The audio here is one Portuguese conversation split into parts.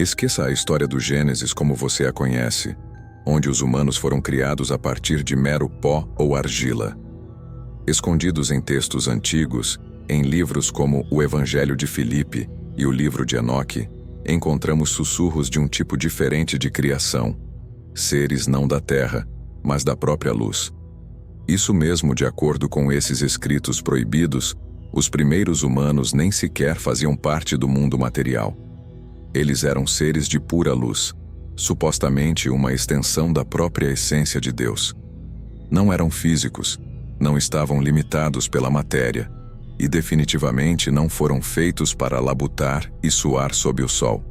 Esqueça a história do Gênesis como você a conhece, onde os humanos foram criados a partir de mero pó ou argila. Escondidos em textos antigos, em livros como o Evangelho de Filipe e o livro de Enoque, encontramos sussurros de um tipo diferente de criação, seres não da terra, mas da própria luz. Isso mesmo, de acordo com esses escritos proibidos, os primeiros humanos nem sequer faziam parte do mundo material. Eles eram seres de pura luz, supostamente uma extensão da própria essência de Deus. Não eram físicos, não estavam limitados pela matéria, e definitivamente não foram feitos para labutar e suar sob o sol.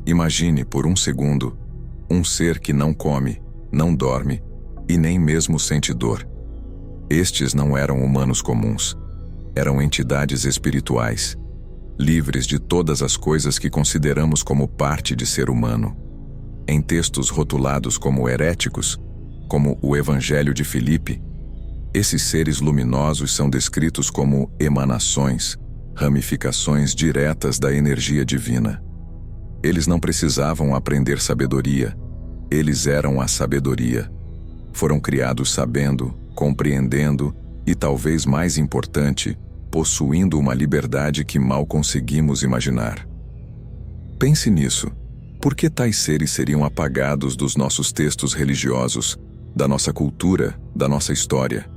Imagine, por um segundo, um ser que não come, não dorme e nem mesmo sente dor. Estes não eram humanos comuns. Eram entidades espirituais, livres de todas as coisas que consideramos como parte de ser humano. Em textos rotulados como heréticos, como o Evangelho de Filipe, esses seres luminosos são descritos como emanações, ramificações diretas da energia divina. Eles não precisavam aprender sabedoria, eles eram a sabedoria. Foram criados sabendo, compreendendo e, talvez mais importante, possuindo uma liberdade que mal conseguimos imaginar. Pense nisso. Por que tais seres seriam apagados dos nossos textos religiosos, da nossa cultura, da nossa história?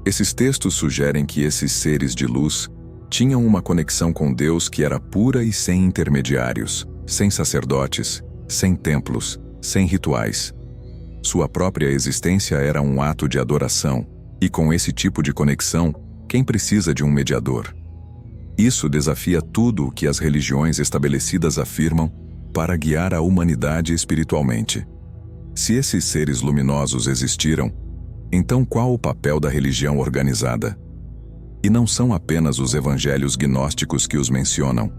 Esses textos sugerem que esses seres de luz tinham uma conexão com Deus que era pura e sem intermediários, sem sacerdotes, sem templos, sem rituais. Sua própria existência era um ato de adoração, e com esse tipo de conexão, quem precisa de um mediador? Isso desafia tudo o que as religiões estabelecidas afirmam para guiar a humanidade espiritualmente. Se esses seres luminosos existiram, então qual o papel da religião organizada? E não são apenas os evangelhos gnósticos que os mencionam.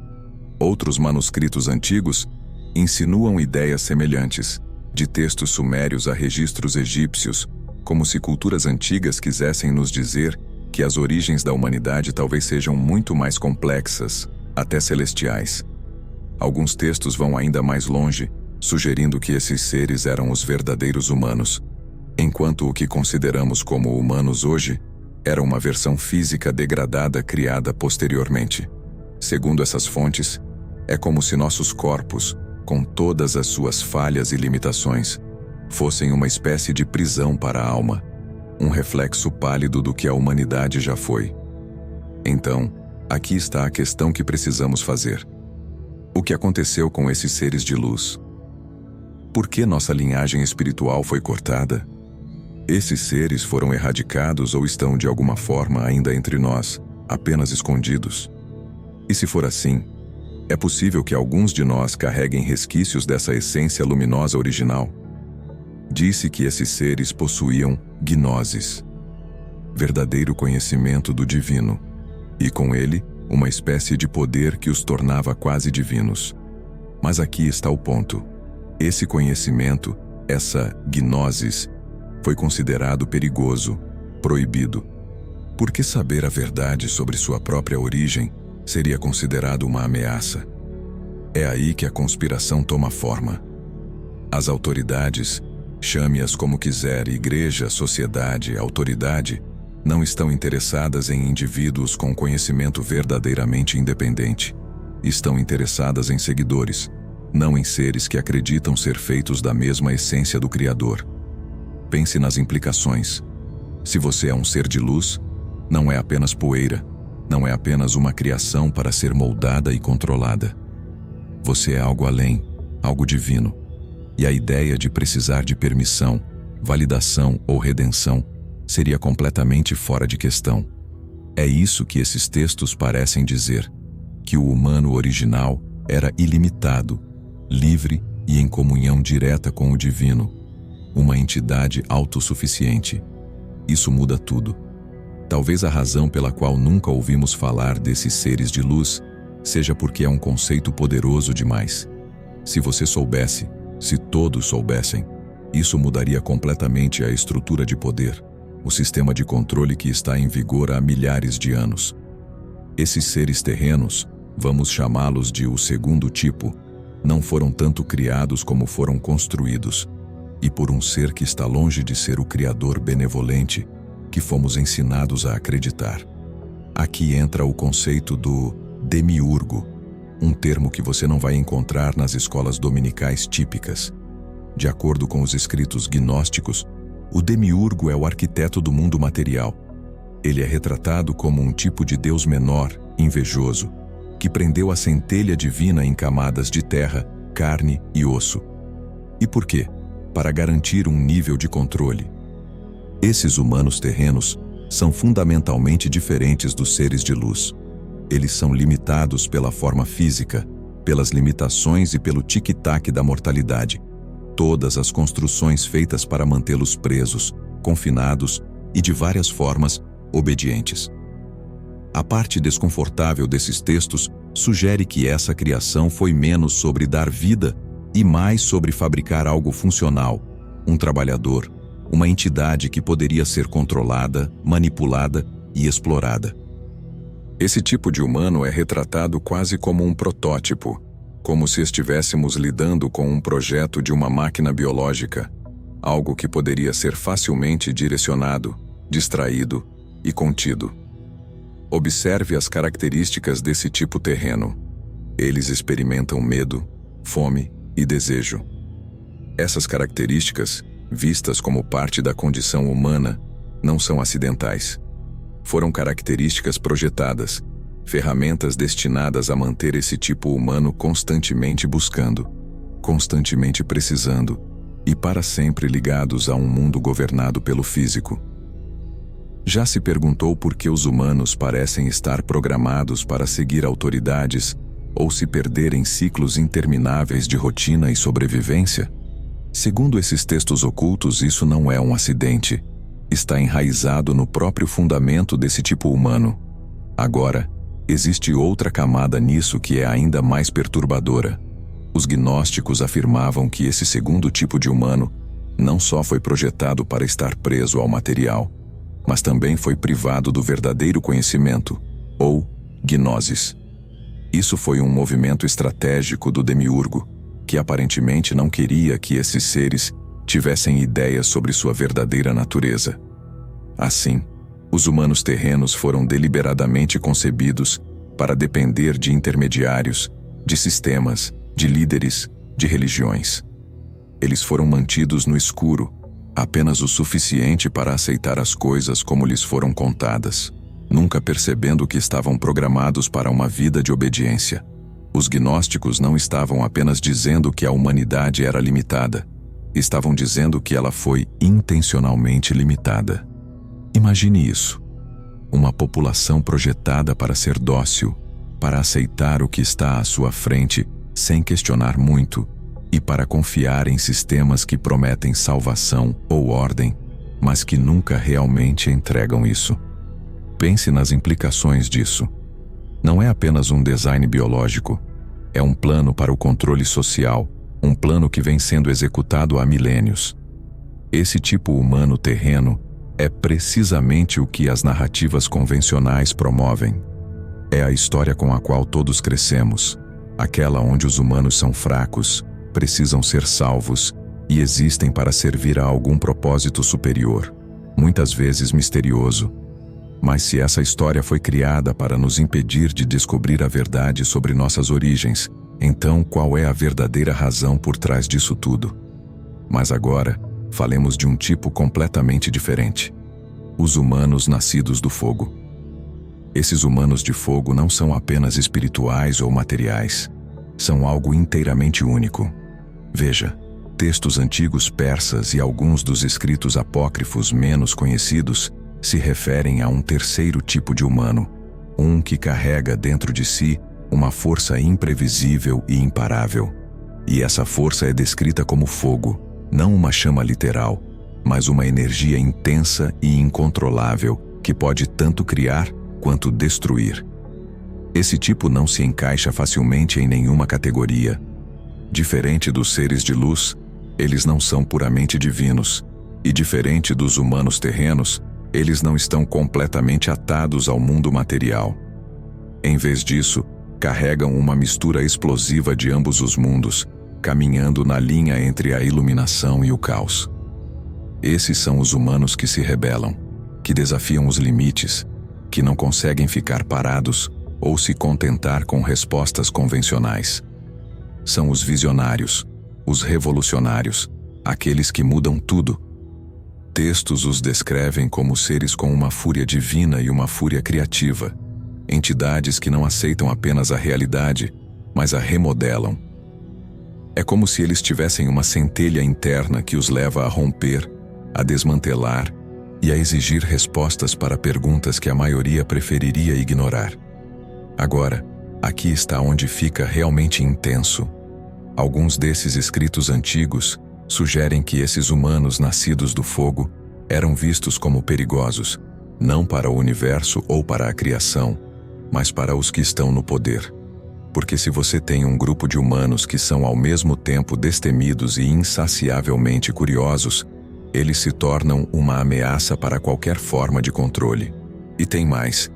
Outros manuscritos antigos insinuam ideias semelhantes, de textos sumérios a registros egípcios, como se culturas antigas quisessem nos dizer que as origens da humanidade talvez sejam muito mais complexas, até celestiais. Alguns textos vão ainda mais longe, sugerindo que esses seres eram os verdadeiros humanos, enquanto o que consideramos como humanos hoje era uma versão física degradada criada posteriormente. Segundo essas fontes, é como se nossos corpos, com todas as suas falhas e limitações, fossem uma espécie de prisão para a alma, um reflexo pálido do que a humanidade já foi. Então, aqui está a questão que precisamos fazer. O que aconteceu com esses seres de luz? Por que nossa linhagem espiritual foi cortada? Esses seres foram erradicados ou estão de alguma forma ainda entre nós, apenas escondidos? E se for assim, é possível que alguns de nós carreguem resquícios dessa essência luminosa original? Disse que esses seres possuíam gnoses, verdadeiro conhecimento do divino, e com ele, uma espécie de poder que os tornava quase divinos. Mas aqui está o ponto. Esse conhecimento, essa gnosis, foi considerado perigoso, proibido. Porque saber a verdade sobre sua própria origem seria considerado uma ameaça. É aí que a conspiração toma forma. As autoridades, chame-as como quiser, igreja, sociedade, autoridade, não estão interessadas em indivíduos com conhecimento verdadeiramente independente. Estão interessadas em seguidores, não em seres que acreditam ser feitos da mesma essência do Criador. Pense nas implicações. Se você é um ser de luz, não é apenas poeira, não é apenas uma criação para ser moldada e controlada. Você é algo além, algo divino. E a ideia de precisar de permissão, validação ou redenção seria completamente fora de questão. É isso que esses textos parecem dizer, que o humano original era ilimitado, livre e em comunhão direta com o divino, uma entidade autossuficiente. Isso muda tudo. Talvez a razão pela qual nunca ouvimos falar desses seres de luz seja porque é um conceito poderoso demais. Se você soubesse, se todos soubessem, isso mudaria completamente a estrutura de poder, o sistema de controle que está em vigor há milhares de anos. Esses seres terrenos, vamos chamá-los de o segundo tipo, não foram tanto criados como foram construídos, e por um ser que está longe de ser o Criador benevolente que fomos ensinados a acreditar. Aqui entra o conceito do demiurgo, um termo que você não vai encontrar nas escolas dominicais típicas. De acordo com os escritos gnósticos, o demiurgo é o arquiteto do mundo material. Ele é retratado como um tipo de Deus menor, invejoso, que prendeu a centelha divina em camadas de terra, carne e osso. E por quê? Para garantir um nível de controle. Esses humanos terrenos são fundamentalmente diferentes dos seres de luz. Eles são limitados pela forma física, pelas limitações e pelo tic-tac da mortalidade. Todas as construções feitas para mantê-los presos, confinados e, de várias formas, obedientes. A parte desconfortável desses textos sugere que essa criação foi menos sobre dar vida e mais sobre fabricar algo funcional, um trabalhador, uma entidade que poderia ser controlada, manipulada e explorada. Esse tipo de humano é retratado quase como um protótipo, como se estivéssemos lidando com um projeto de uma máquina biológica, algo que poderia ser facilmente direcionado, distraído e contido. Observe as características desse tipo terreno. Eles experimentam medo, fome e desejo. Essas características, vistas como parte da condição humana, não são acidentais. Foram características projetadas, ferramentas destinadas a manter esse tipo humano constantemente buscando, constantemente precisando e para sempre ligados a um mundo governado pelo físico. Já se perguntou por que os humanos parecem estar programados para seguir autoridades ou se perder em ciclos intermináveis de rotina e sobrevivência? Segundo esses textos ocultos, isso não é um acidente. Está enraizado no próprio fundamento desse tipo humano. Agora, existe outra camada nisso que é ainda mais perturbadora. Os gnósticos afirmavam que esse segundo tipo de humano não só foi projetado para estar preso ao material, mas também foi privado do verdadeiro conhecimento, ou gnosis. Isso foi um movimento estratégico do demiurgo, que aparentemente não queria que esses seres tivessem ideias sobre sua verdadeira natureza. Assim, os humanos terrenos foram deliberadamente concebidos para depender de intermediários, de sistemas, de líderes, de religiões. Eles foram mantidos no escuro, apenas o suficiente para aceitar as coisas como lhes foram contadas, nunca percebendo que estavam programados para uma vida de obediência. Os gnósticos não estavam apenas dizendo que a humanidade era limitada, estavam dizendo que ela foi intencionalmente limitada. Imagine isso. Uma população projetada para ser dócil, para aceitar o que está à sua frente sem questionar muito, e para confiar em sistemas que prometem salvação ou ordem, mas que nunca realmente entregam isso. Pense nas implicações disso. Não é apenas um design biológico, é um plano para o controle social, um plano que vem sendo executado há milênios. Esse tipo humano terreno é precisamente o que as narrativas convencionais promovem. É a história com a qual todos crescemos, aquela onde os humanos são fracos, precisam ser salvos e existem para servir a algum propósito superior, muitas vezes misterioso. Mas se essa história foi criada para nos impedir de descobrir a verdade sobre nossas origens, então qual é a verdadeira razão por trás disso tudo? Mas agora, falemos de um tipo completamente diferente. Os humanos nascidos do fogo. Esses humanos de fogo não são apenas espirituais ou materiais. São algo inteiramente único. Veja, textos antigos persas e alguns dos escritos apócrifos menos conhecidos se referem a um terceiro tipo de humano, um que carrega dentro de si uma força imprevisível e imparável. E essa força é descrita como fogo, não uma chama literal, mas uma energia intensa e incontrolável que pode tanto criar quanto destruir. Esse tipo não se encaixa facilmente em nenhuma categoria. Diferente dos seres de luz, eles não são puramente divinos, e diferente dos humanos terrenos, eles não estão completamente atados ao mundo material. Em vez disso, carregam uma mistura explosiva de ambos os mundos, caminhando na linha entre a iluminação e o caos. Esses são os humanos que se rebelam, que desafiam os limites, que não conseguem ficar parados ou se contentar com respostas convencionais. São os visionários, os revolucionários, aqueles que mudam tudo. Textos os descrevem como seres com uma fúria divina e uma fúria criativa, entidades que não aceitam apenas a realidade, mas a remodelam. É como se eles tivessem uma centelha interna que os leva a romper, a desmantelar e a exigir respostas para perguntas que a maioria preferiria ignorar. Agora, aqui está onde fica realmente intenso. Alguns desses escritos antigos sugerem que esses humanos nascidos do fogo eram vistos como perigosos, não para o universo ou para a criação, mas para os que estão no poder. Porque se você tem um grupo de humanos que são ao mesmo tempo destemidos e insaciavelmente curiosos, eles se tornam uma ameaça para qualquer forma de controle. E tem mais.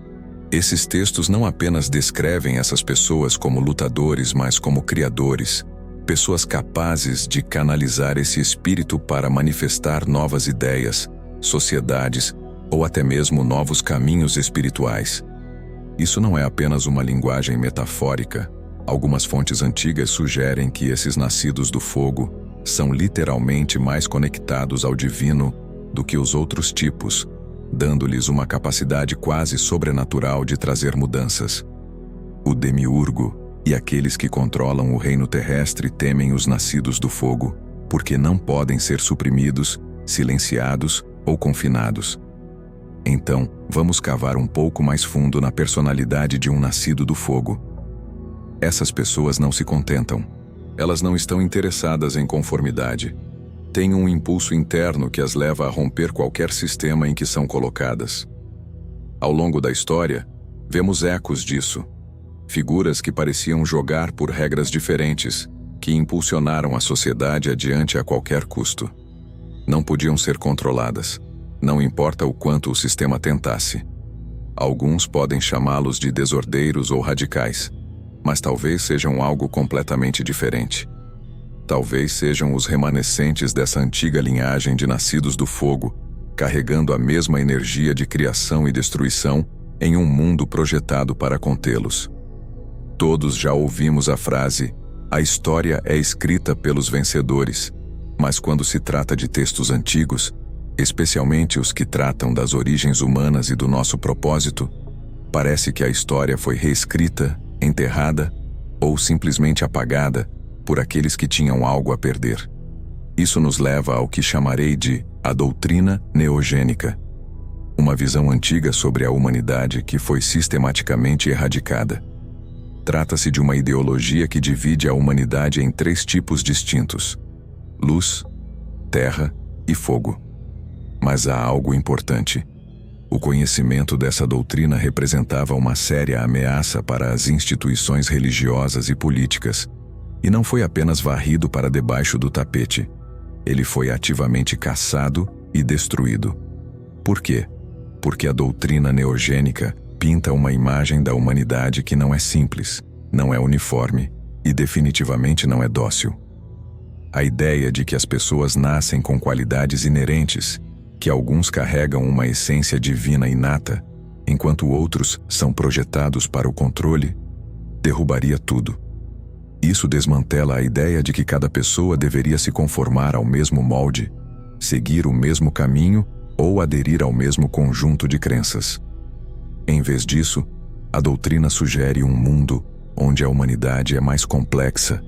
Esses textos não apenas descrevem essas pessoas como lutadores, mas como criadores, pessoas capazes de canalizar esse espírito para manifestar novas ideias, sociedades ou até mesmo novos caminhos espirituais. Isso não é apenas uma linguagem metafórica. Algumas fontes antigas sugerem que esses nascidos do fogo são literalmente mais conectados ao divino do que os outros tipos, dando-lhes uma capacidade quase sobrenatural de trazer mudanças. O demiurgo e aqueles que controlam o reino terrestre temem os nascidos do fogo, porque não podem ser suprimidos, silenciados ou confinados. Então, vamos cavar um pouco mais fundo na personalidade de um nascido do fogo. Essas pessoas não se contentam. Elas não estão interessadas em conformidade. Têm um impulso interno que as leva a romper qualquer sistema em que são colocadas. Ao longo da história, vemos ecos disso. Figuras que pareciam jogar por regras diferentes, que impulsionaram a sociedade adiante a qualquer custo. Não podiam ser controladas, não importa o quanto o sistema tentasse. Alguns podem chamá-los de desordeiros ou radicais, mas talvez sejam algo completamente diferente. Talvez sejam os remanescentes dessa antiga linhagem de nascidos do fogo, carregando a mesma energia de criação e destruição em um mundo projetado para contê-los. Todos já ouvimos a frase: "A história é escrita pelos vencedores", mas quando se trata de textos antigos, especialmente os que tratam das origens humanas e do nosso propósito, parece que a história foi reescrita, enterrada ou simplesmente apagada por aqueles que tinham algo a perder. Isso nos leva ao que chamarei de a doutrina neogênica, uma visão antiga sobre a humanidade que foi sistematicamente erradicada. Trata-se de uma ideologia que divide a humanidade em 3 tipos distintos: luz, terra e fogo. Mas há algo importante. O conhecimento dessa doutrina representava uma séria ameaça para as instituições religiosas e políticas, e não foi apenas varrido para debaixo do tapete. Ele foi ativamente caçado e destruído. Por quê? Porque a doutrina neogênica pinta uma imagem da humanidade que não é simples, não é uniforme e definitivamente não é dócil. A ideia de que as pessoas nascem com qualidades inerentes, que alguns carregam uma essência divina inata, enquanto outros são projetados para o controle, derrubaria tudo. Isso desmantela a ideia de que cada pessoa deveria se conformar ao mesmo molde, seguir o mesmo caminho ou aderir ao mesmo conjunto de crenças. Em vez disso, a doutrina sugere um mundo onde a humanidade é mais complexa,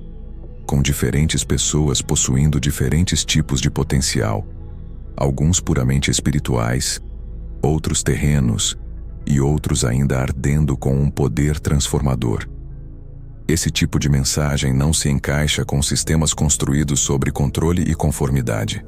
com diferentes pessoas possuindo diferentes tipos de potencial, alguns puramente espirituais, outros terrenos e outros ainda ardendo com um poder transformador. Esse tipo de mensagem não se encaixa com sistemas construídos sobre controle e conformidade.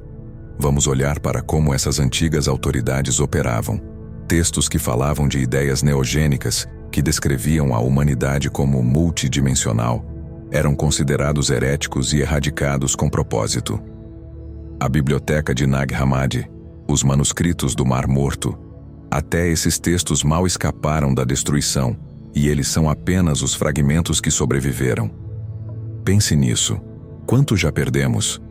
Vamos olhar para como essas antigas autoridades operavam. Textos que falavam de ideias neogênicas, que descreviam a humanidade como multidimensional, eram considerados heréticos e erradicados com propósito. A biblioteca de Nag Hammadi, os manuscritos do Mar Morto, até esses textos mal escaparam da destruição, e eles são apenas os fragmentos que sobreviveram. Pense nisso. Quanto já perdemos?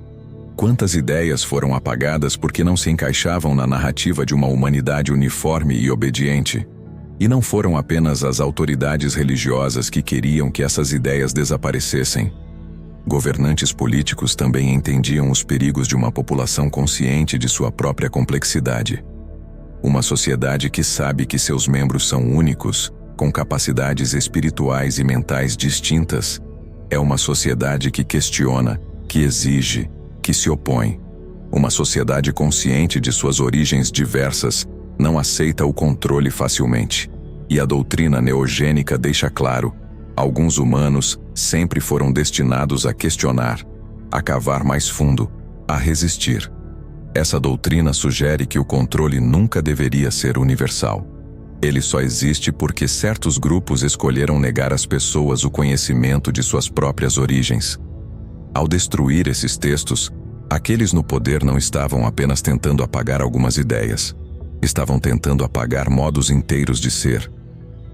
Quantas ideias foram apagadas porque não se encaixavam na narrativa de uma humanidade uniforme e obediente? E não foram apenas as autoridades religiosas que queriam que essas ideias desaparecessem. Governantes políticos também entendiam os perigos de uma população consciente de sua própria complexidade. Uma sociedade que sabe que seus membros são únicos, com capacidades espirituais e mentais distintas, é uma sociedade que questiona, que exige, que se opõe. Uma sociedade consciente de suas origens diversas não aceita o controle facilmente. E a doutrina neogênica deixa claro: alguns humanos sempre foram destinados a questionar, a cavar mais fundo, a resistir. Essa doutrina sugere que o controle nunca deveria ser universal. Ele só existe porque certos grupos escolheram negar às pessoas o conhecimento de suas próprias origens. Ao destruir esses textos, aqueles no poder não estavam apenas tentando apagar algumas ideias. Estavam tentando apagar modos inteiros de ser.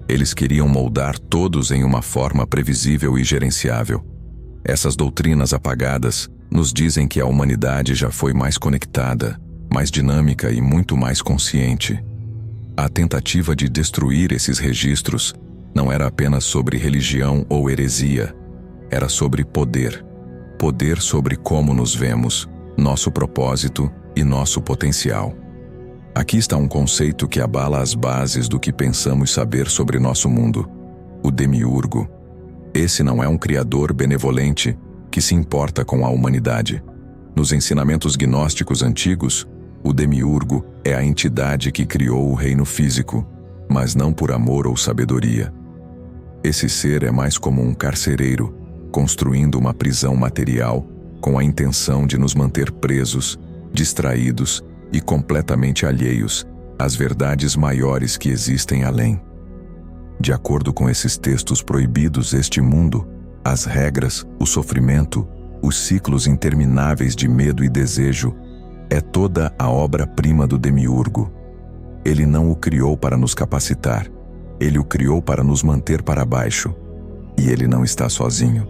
Eles queriam moldar todos em uma forma previsível e gerenciável. Essas doutrinas apagadas nos dizem que a humanidade já foi mais conectada, mais dinâmica e muito mais consciente. A tentativa de destruir esses registros não era apenas sobre religião ou heresia, era sobre poder. Poder sobre como nos vemos, nosso propósito e nosso potencial. Aqui está um conceito que abala as bases do que pensamos saber sobre nosso mundo: o demiurgo. Esse não é um criador benevolente que se importa com a humanidade. Nos ensinamentos gnósticos antigos, o demiurgo é a entidade que criou o reino físico, mas não por amor ou sabedoria. Esse ser é mais como um carcereiro, construindo uma prisão material com a intenção de nos manter presos, distraídos e completamente alheios às verdades maiores que existem além. De acordo com esses textos proibidos, este mundo, as regras, o sofrimento, os ciclos intermináveis de medo e desejo, é toda a obra-prima do demiurgo. Ele não o criou para nos capacitar, ele o criou para nos manter para baixo. E ele não está sozinho.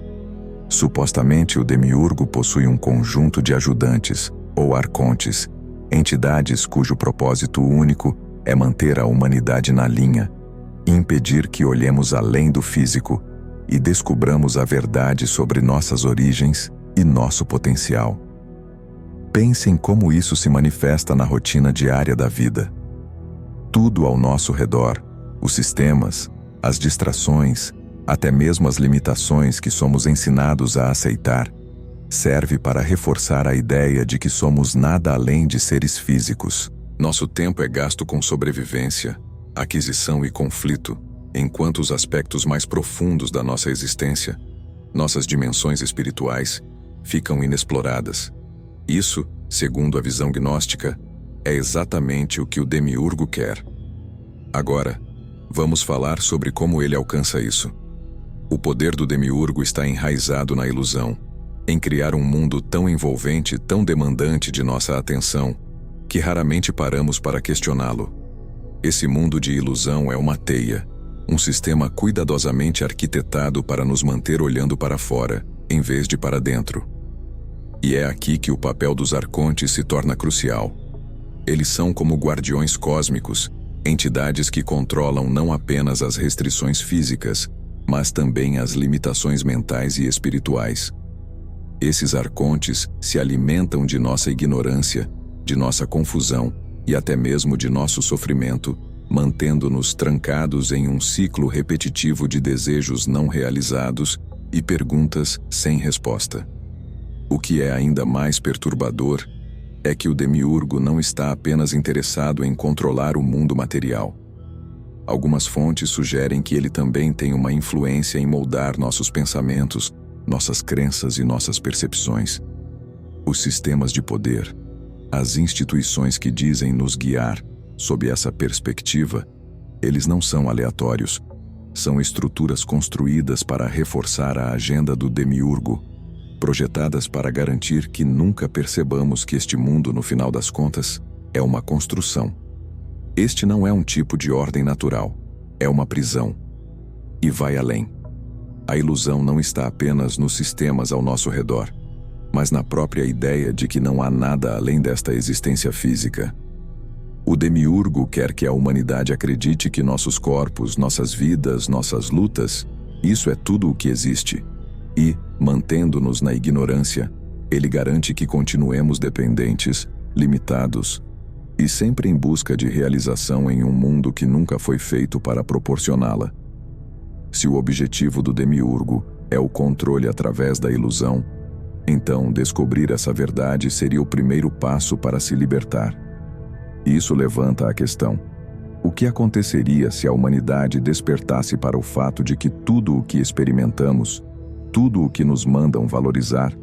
Supostamente, o demiurgo possui um conjunto de ajudantes, ou arcontes, entidades cujo propósito único é manter a humanidade na linha, e impedir que olhemos além do físico e descubramos a verdade sobre nossas origens e nosso potencial. Pense em como isso se manifesta na rotina diária da vida. Tudo ao nosso redor, os sistemas, as distrações, até mesmo as limitações que somos ensinados a aceitar, serve para reforçar a ideia de que somos nada além de seres físicos. Nosso tempo é gasto com sobrevivência, aquisição e conflito, enquanto os aspectos mais profundos da nossa existência, nossas dimensões espirituais, ficam inexploradas. Isso, segundo a visão gnóstica, é exatamente o que o demiurgo quer. Agora, vamos falar sobre como ele alcança isso. O poder do demiurgo está enraizado na ilusão, em criar um mundo tão envolvente, tão demandante de nossa atenção, que raramente paramos para questioná-lo. Esse mundo de ilusão é uma teia, um sistema cuidadosamente arquitetado para nos manter olhando para fora, em vez de para dentro. E é aqui que o papel dos arcontes se torna crucial. Eles são como guardiões cósmicos, entidades que controlam não apenas as restrições físicas, mas também as limitações mentais e espirituais. Esses arcontes se alimentam de nossa ignorância, de nossa confusão e até mesmo de nosso sofrimento, mantendo-nos trancados em um ciclo repetitivo de desejos não realizados e perguntas sem resposta. O que é ainda mais perturbador é que o demiurgo não está apenas interessado em controlar o mundo material. Algumas fontes sugerem que ele também tem uma influência em moldar nossos pensamentos, nossas crenças e nossas percepções. Os sistemas de poder, as instituições que dizem nos guiar sob essa perspectiva, eles não são aleatórios. São estruturas construídas para reforçar a agenda do demiurgo, projetadas para garantir que nunca percebamos que este mundo, no final das contas, é uma construção. Este não é um tipo de ordem natural, é uma prisão. E vai além. A ilusão não está apenas nos sistemas ao nosso redor, mas na própria ideia de que não há nada além desta existência física. O demiurgo quer que a humanidade acredite que nossos corpos, nossas vidas, nossas lutas, isso é tudo o que existe. E, mantendo-nos na ignorância, ele garante que continuemos dependentes, limitados, e sempre em busca de realização em um mundo que nunca foi feito para proporcioná-la. Se o objetivo do demiurgo é o controle através da ilusão, então descobrir essa verdade seria o primeiro passo para se libertar. Isso levanta a questão: o que aconteceria se a humanidade despertasse para o fato de que tudo o que experimentamos, tudo o que nos mandam valorizar,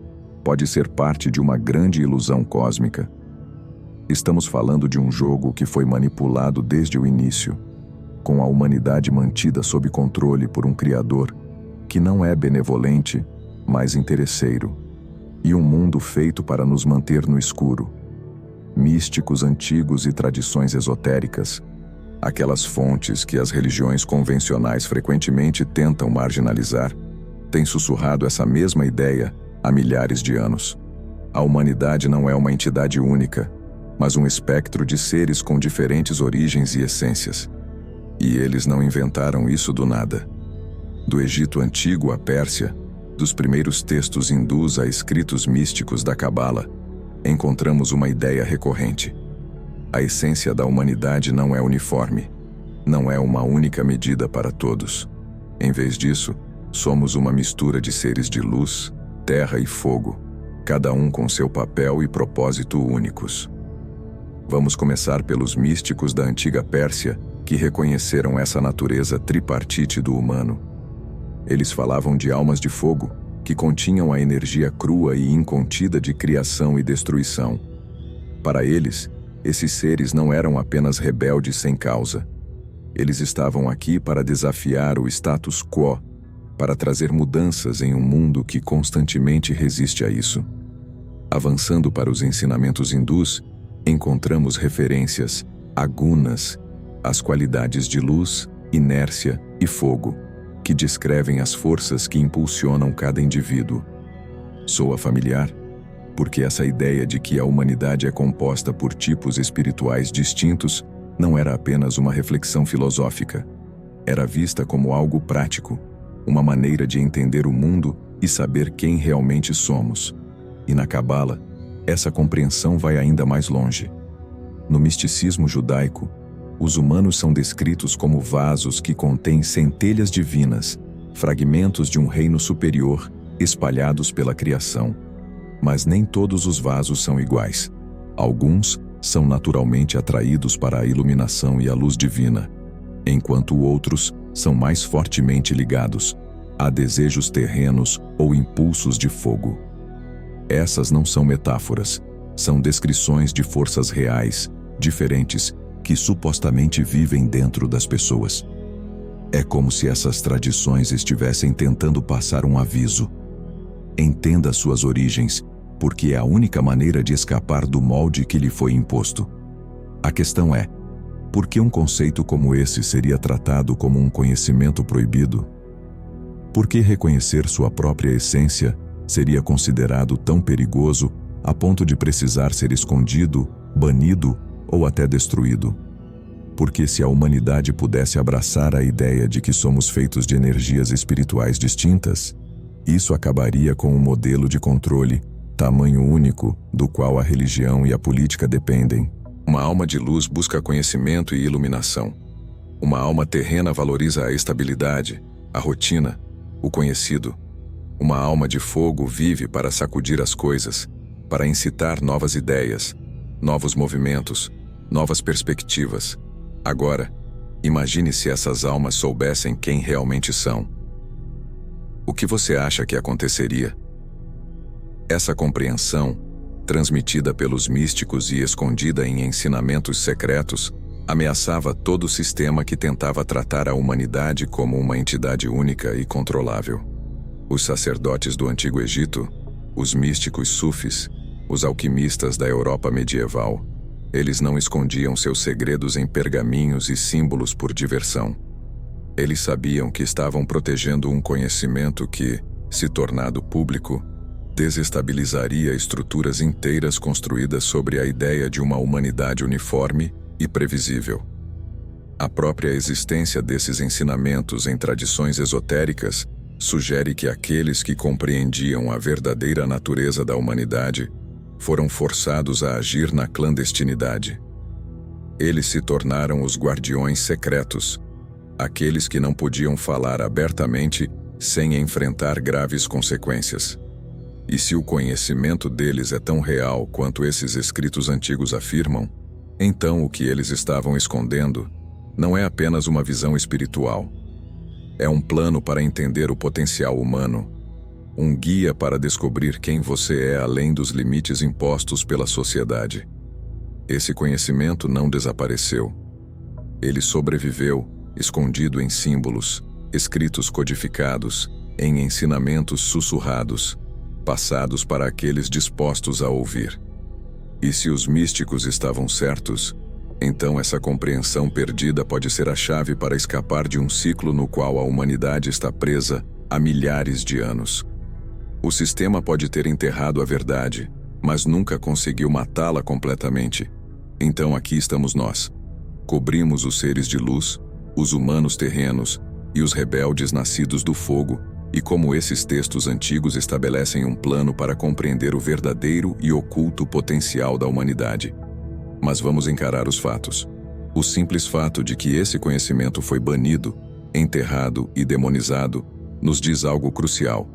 pode ser parte de uma grande ilusão cósmica? Estamos falando de um jogo que foi manipulado desde o início, com a humanidade mantida sob controle por um Criador que não é benevolente, mas interesseiro, e um mundo feito para nos manter no escuro. Místicos antigos e tradições esotéricas, aquelas fontes que as religiões convencionais frequentemente tentam marginalizar, têm sussurrado essa mesma ideia há milhares de anos. A humanidade não é uma entidade única, mas um espectro de seres com diferentes origens e essências. E eles não inventaram isso do nada. Do Egito Antigo à Pérsia, dos primeiros textos hindus a escritos místicos da Cabala, encontramos uma ideia recorrente. A essência da humanidade não é uniforme, não é uma única medida para todos. Em vez disso, somos uma mistura de seres de luz, terra e fogo, cada um com seu papel e propósito únicos. Vamos começar pelos místicos da antiga Pérsia, que reconheceram essa natureza tripartite do humano. Eles falavam de almas de fogo, que continham a energia crua e incontida de criação e destruição. Para eles, esses seres não eram apenas rebeldes sem causa. Eles estavam aqui para desafiar o status quo, para trazer mudanças em um mundo que constantemente resiste a isso. Avançando para os ensinamentos hindus, encontramos referências a gunas, as qualidades de luz, inércia e fogo, que descrevem as forças que impulsionam cada indivíduo. Soa familiar? Porque essa ideia de que a humanidade é composta por tipos espirituais distintos não era apenas uma reflexão filosófica. Era vista como algo prático, uma maneira de entender o mundo e saber quem realmente somos. E na Cabala, essa compreensão vai ainda mais longe. No misticismo judaico, os humanos são descritos como vasos que contêm centelhas divinas, fragmentos de um reino superior espalhados pela criação. Mas nem todos os vasos são iguais. Alguns são naturalmente atraídos para a iluminação e a luz divina, enquanto outros são mais fortemente ligados a desejos terrenos ou impulsos de fogo. Essas não são metáforas, são descrições de forças reais, diferentes, que supostamente vivem dentro das pessoas. É como se essas tradições estivessem tentando passar um aviso. Entenda suas origens, porque é a única maneira de escapar do molde que lhe foi imposto. A questão é, por que um conceito como esse seria tratado como um conhecimento proibido? Por que reconhecer sua própria essência seria considerado tão perigoso a ponto de precisar ser escondido, banido ou até destruído? Porque se a humanidade pudesse abraçar a ideia de que somos feitos de energias espirituais distintas, isso acabaria com um modelo de controle, tamanho único, do qual a religião e a política dependem. Uma alma de luz busca conhecimento e iluminação. Uma alma terrena valoriza a estabilidade, a rotina, o conhecido. Uma alma de fogo vive para sacudir as coisas, para incitar novas ideias, novos movimentos, novas perspectivas. Agora, imagine se essas almas soubessem quem realmente são. O que você acha que aconteceria? Essa compreensão, transmitida pelos místicos e escondida em ensinamentos secretos, ameaçava todo o sistema que tentava tratar a humanidade como uma entidade única e controlável. Os sacerdotes do Antigo Egito, os místicos sufis, os alquimistas da Europa medieval, eles não escondiam seus segredos em pergaminhos e símbolos por diversão. Eles sabiam que estavam protegendo um conhecimento que, se tornado público, desestabilizaria estruturas inteiras construídas sobre a ideia de uma humanidade uniforme e previsível. A própria existência desses ensinamentos em tradições esotéricas sugere que aqueles que compreendiam a verdadeira natureza da humanidade foram forçados a agir na clandestinidade. Eles se tornaram os guardiões secretos, aqueles que não podiam falar abertamente sem enfrentar graves consequências. E se o conhecimento deles é tão real quanto esses escritos antigos afirmam, então o que eles estavam escondendo não é apenas uma visão espiritual. É um plano para entender o potencial humano, um guia para descobrir quem você é além dos limites impostos pela sociedade. Esse conhecimento não desapareceu. Ele sobreviveu, escondido em símbolos, escritos codificados, em ensinamentos sussurrados, passados para aqueles dispostos a ouvir. E se os místicos estavam certos, então essa compreensão perdida pode ser a chave para escapar de um ciclo no qual a humanidade está presa há milhares de anos. O sistema pode ter enterrado a verdade, mas nunca conseguiu matá-la completamente. Então aqui estamos nós. Cobrimos os seres de luz, os humanos terrenos e os rebeldes nascidos do fogo, e como esses textos antigos estabelecem um plano para compreender o verdadeiro e oculto potencial da humanidade. Mas vamos encarar os fatos. O simples fato de que esse conhecimento foi banido, enterrado e demonizado nos diz algo crucial.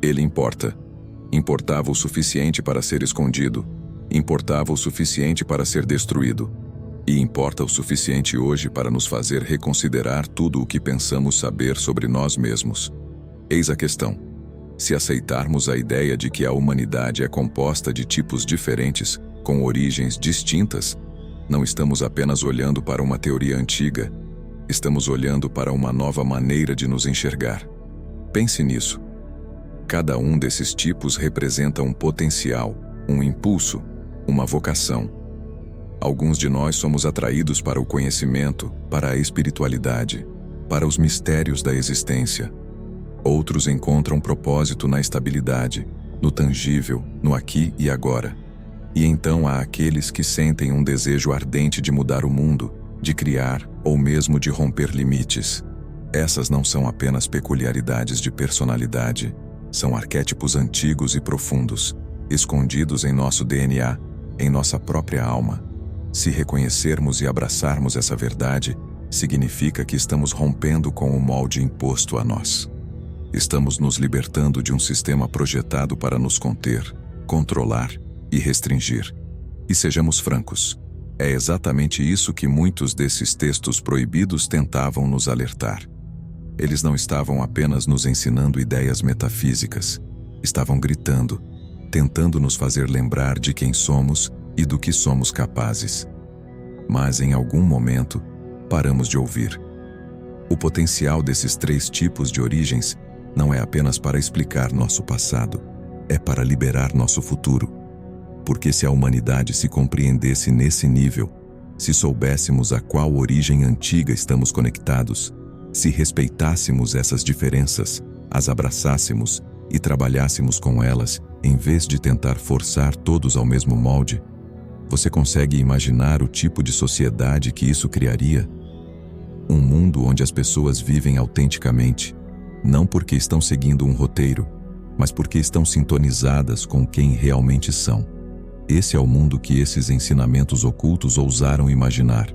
Ele importa. Importava o suficiente para ser escondido, importava o suficiente para ser destruído, e importa o suficiente hoje para nos fazer reconsiderar tudo o que pensamos saber sobre nós mesmos. Eis a questão. Se aceitarmos a ideia de que a humanidade é composta de tipos diferentes, com origens distintas, não estamos apenas olhando para uma teoria antiga, estamos olhando para uma nova maneira de nos enxergar. Pense nisso. Cada um desses tipos representa um potencial, um impulso, uma vocação. Alguns de nós somos atraídos para o conhecimento, para a espiritualidade, para os mistérios da existência. Outros encontram propósito na estabilidade, no tangível, no aqui e agora. E então há aqueles que sentem um desejo ardente de mudar o mundo, de criar ou mesmo de romper limites. Essas não são apenas peculiaridades de personalidade, são arquétipos antigos e profundos, escondidos em nosso DNA, em nossa própria alma. Se reconhecermos e abraçarmos essa verdade, significa que estamos rompendo com o molde imposto a nós. Estamos nos libertando de um sistema projetado para nos conter, controlar e restringir. E sejamos francos, é exatamente isso que muitos desses textos proibidos tentavam nos alertar. Eles não estavam apenas nos ensinando ideias metafísicas, estavam gritando, tentando nos fazer lembrar de quem somos e do que somos capazes. Mas em algum momento, paramos de ouvir. O potencial desses três tipos de origens não é apenas para explicar nosso passado, é para liberar nosso futuro. Porque se a humanidade se compreendesse nesse nível, se soubéssemos a qual origem antiga estamos conectados, se respeitássemos essas diferenças, as abraçássemos e trabalhássemos com elas, em vez de tentar forçar todos ao mesmo molde, você consegue imaginar o tipo de sociedade que isso criaria? Um mundo onde as pessoas vivem autenticamente, não porque estão seguindo um roteiro, mas porque estão sintonizadas com quem realmente são. Esse é o mundo que esses ensinamentos ocultos ousaram imaginar.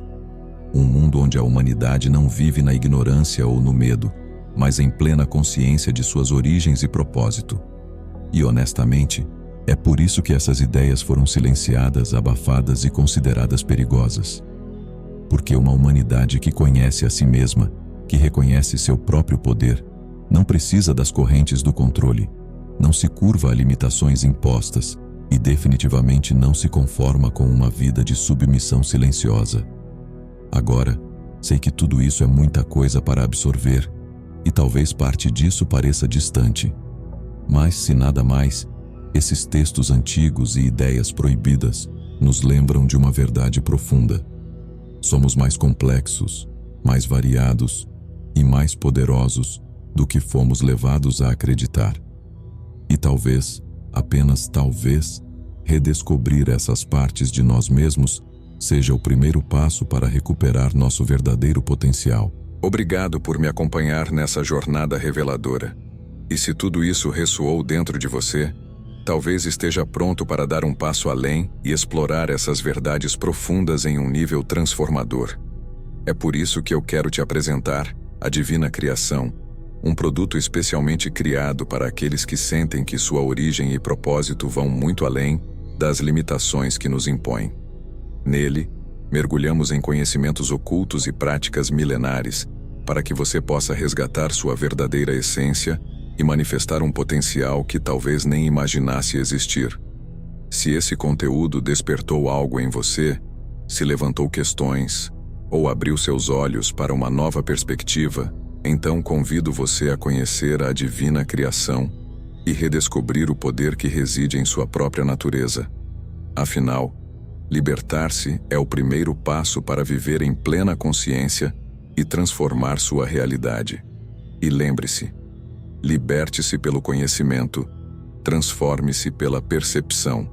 Um mundo onde a humanidade não vive na ignorância ou no medo, mas em plena consciência de suas origens e propósito. E honestamente, é por isso que essas ideias foram silenciadas, abafadas e consideradas perigosas. Porque uma humanidade que conhece a si mesma, que reconhece seu próprio poder, não precisa das correntes do controle, não se curva a limitações impostas e definitivamente não se conforma com uma vida de submissão silenciosa. Agora, sei que tudo isso é muita coisa para absorver, e talvez parte disso pareça distante. Mas, se nada mais, esses textos antigos e ideias proibidas nos lembram de uma verdade profunda. Somos mais complexos, mais variados, e mais poderosos do que fomos levados a acreditar. E talvez, apenas talvez, redescobrir essas partes de nós mesmos seja o primeiro passo para recuperar nosso verdadeiro potencial. Obrigado por me acompanhar nessa jornada reveladora. E se tudo isso ressoou dentro de você, talvez esteja pronto para dar um passo além e explorar essas verdades profundas em um nível transformador. É por isso que eu quero te apresentar a Divina Criação, um produto especialmente criado para aqueles que sentem que sua origem e propósito vão muito além das limitações que nos impõem. Nele, mergulhamos em conhecimentos ocultos e práticas milenares para que você possa resgatar sua verdadeira essência e manifestar um potencial que talvez nem imaginasse existir. Se esse conteúdo despertou algo em você, se levantou questões ou abriu seus olhos para uma nova perspectiva, então convido você a conhecer a Divina Criação e redescobrir o poder que reside em sua própria natureza. Afinal, libertar-se é o primeiro passo para viver em plena consciência e transformar sua realidade. E lembre-se, liberte-se pelo conhecimento, transforme-se pela percepção.